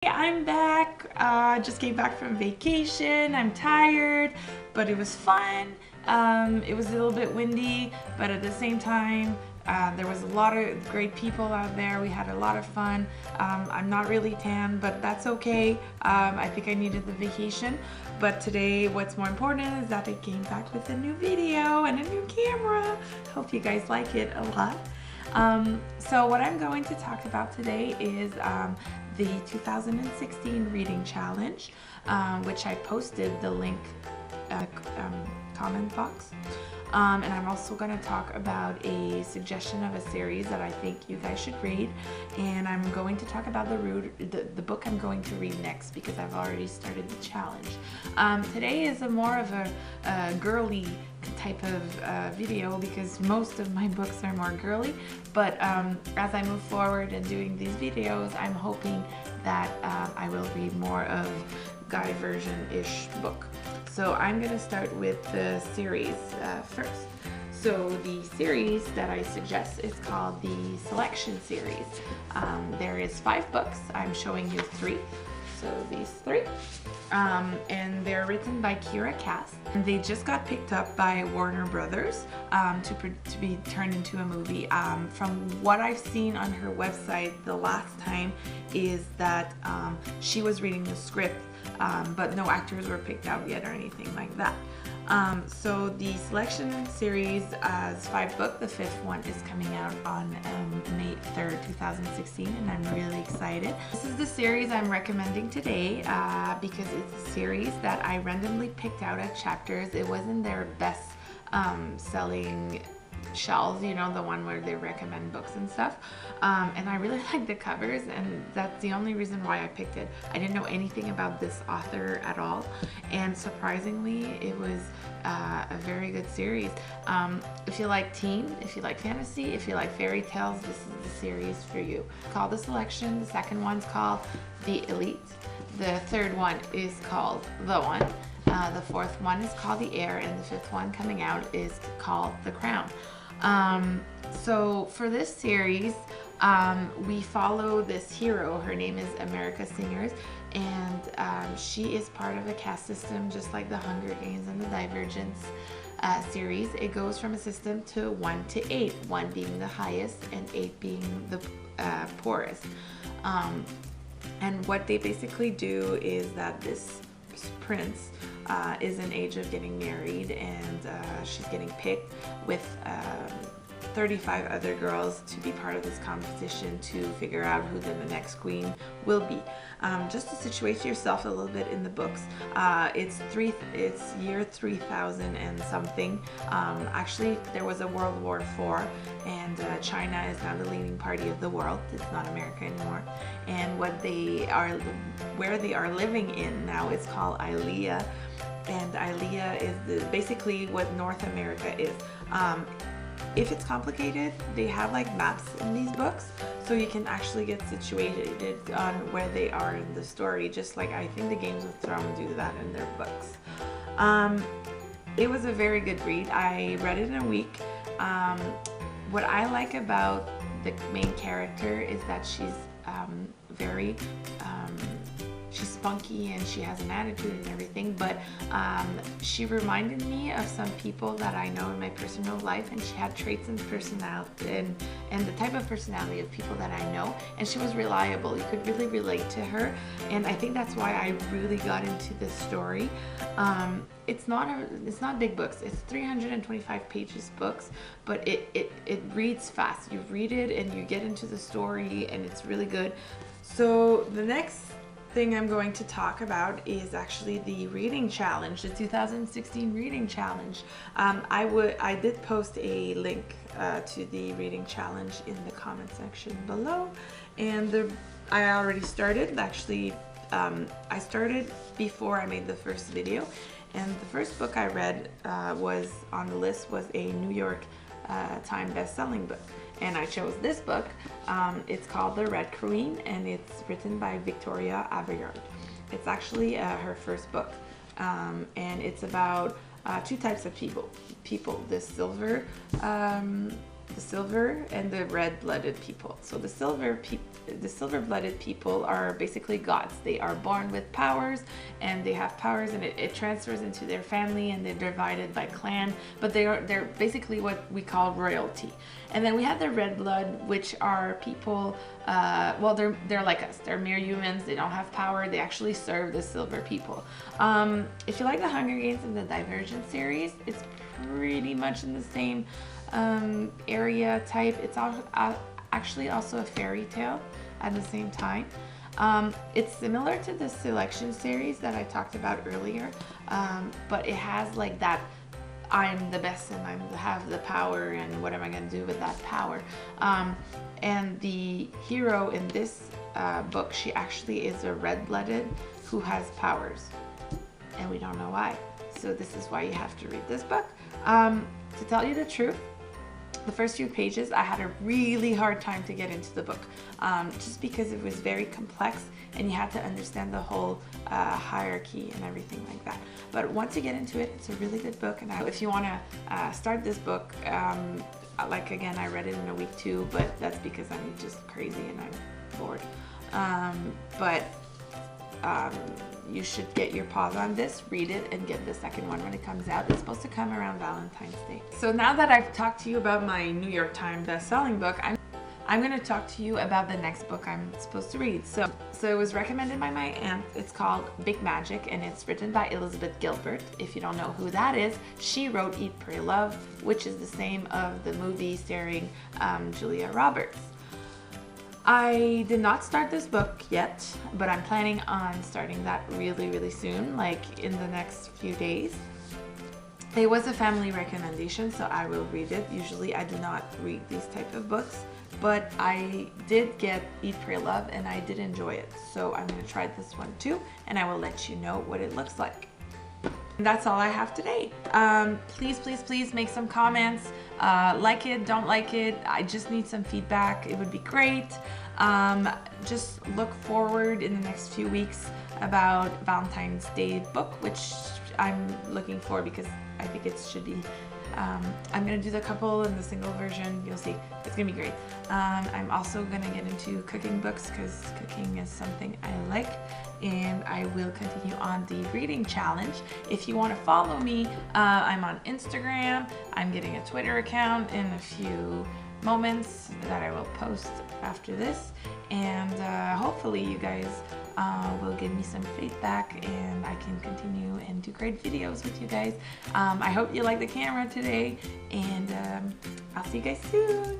I'm back. Just came back from vacation. I'm tired, but it was fun. It was a little bit windy, but at the same time, there was a lot of great people out there. We had a lot of fun. I'm not really tan, but that's okay. I think I needed the vacation. But today, what's more important is that I came back with a new video and a new camera. Hope you guys like it a lot. So what I'm going to talk about today is the 2016 reading challenge, which I posted the link comment box. And I'm also going to talk about a suggestion of a series that I think you guys should read, and I'm going to talk about the book I'm going to read next because I've already started the challenge. Today is more of a girly type of video because most of my books are more girly, but as I move forward in doing these videos, I'm hoping that I will read more of guy version-ish book. So I'm going to start with the series first. So the series that I suggest is called the Selection series. There is 5 books. I'm showing you 3. So these 3. And they're written by Kira Cass. And they just got picked up by Warner Brothers to be turned into a movie. From what I've seen on her website the last time is that she was reading the script, but no actors were picked out yet or anything like that. So the Selection series has 5 books. The 5th one is coming out on May 3rd, 2016, and I'm really excited. This is the series I'm recommending today because it's a series that I randomly picked out of chapters. It wasn't their best selling shelves, you know, the one where they recommend books and stuff, and I really like the covers, and that's the only reason why I picked it. I didn't know anything about this author at all, and surprisingly it was a very good series. If you like teen, if you like fantasy, if you like fairy tales, this is the series for you. It's called The Selection. The second one's called The Elite. The third one is called The One. The 4th one is called The Heir, and the 5th one coming out is called The Crown. So for this series, we follow this hero. Her name is America Singers, and she is part of a caste system just like the Hunger Games and the Divergence series. It goes from a system to 1 to 8, 1 being the highest and 8 being the poorest. And what they basically do is that this prince is in age of getting married, and she's getting picked with 35 other girls to be part of this competition to figure out who then the next queen will be. Just to situate yourself a little bit in the books, it's year 3000 and something. Actually, there was a World War IV, and China is now the leading party of the world. It's not America anymore. And where they are living in now is called Ilea, and Ilea is basically what North America is. If it's complicated, they have like maps in these books, so you can actually get situated on where they are in the story, just like I think the Games of Thrones do that in their books. It was a very good read. I read it in a week. What I like about the main character is that she's she's spunky and she has an attitude and everything, but she reminded me of some people that I know in my personal life, and she had traits and personality and the type of personality of people that I know, and she was reliable. You could really relate to her, and I think that's why I really got into this story. It's not big books. It's 325 pages books, but it reads fast. You read it and you get into the story, and it's really good. So the next thing I'm going to talk about is actually the reading challenge, the 2016 reading challenge. I did post a link to the reading challenge in the comment section below, and I already started. Actually, I started before I made the first video, and the first book I read was on the list was a New York Times best-selling book, and I chose this book. It's called The Red Queen, and it's written by Victoria Aveyard. It's actually her first book, and it's about 2 types of people. The the silver and the red-blooded people. So the silver-blooded people are basically gods. They are born with powers, and they have powers, and it transfers into their family, and they're divided by clan. But they're basically what we call royalty. And then we have the red blood, which are people. Well, they're like us. They're mere humans. They don't have power. They actually serve the silver people. If you like the Hunger Games and the Divergent series, it's pretty much in the same area type. It's actually also a fairy tale at the same time. It's similar to the Selection series that I talked about earlier, but it has like that I'm the best and I have the power, and what am I going to do with that power? And the hero in this book, she actually is a red-blooded who has powers, and we don't know why. So this is why you have to read this book. To tell you the truth, the first few pages I had a really hard time to get into the book, just because it was very complex and you had to understand the whole hierarchy and everything like that. But once you get into it, it's a really good book. And if you want to start this book, like again, I read it in a week too, but that's because I'm just crazy and I'm bored. You should get your paws on this, read it, and get the second one when it comes out. It's supposed to come around Valentine's Day. So now that I've talked to you about my New York Times best-selling book, I'm going to talk to you about the next book I'm supposed to read. So it was recommended by my aunt. It's called Big Magic, and it's written by Elizabeth Gilbert. If you don't know who that is, she wrote Eat, Pray, Love, which is the same of the movie starring Julia Roberts. I did not start this book yet, but I'm planning on starting that really soon, like in the next few days. It was a family recommendation, so I will read it. Usually I do not read these type of books, but I did get Eat, Pray, Love, and I did enjoy it. So I'm going to try this one too, and I will let you know what it looks like. And that's all I have today. Please make some comments. Like it, don't like it. I just need some feedback. It would be great. Just look forward in the next few weeks about Valentine's Day book, which I'm looking for because I think it should be. I'm going to do the couple and the single version. You'll see. It's going to be great. I'm also going to get into cooking books because cooking is something I like. And I will continue on the reading challenge. If you want to follow me, I'm on Instagram. I'm getting a Twitter account in a few moments that I will post after this. And hopefully you guys will give me some feedback and I can continue and do great videos with you guys. I hope you like the camera today, and I'll see you guys soon.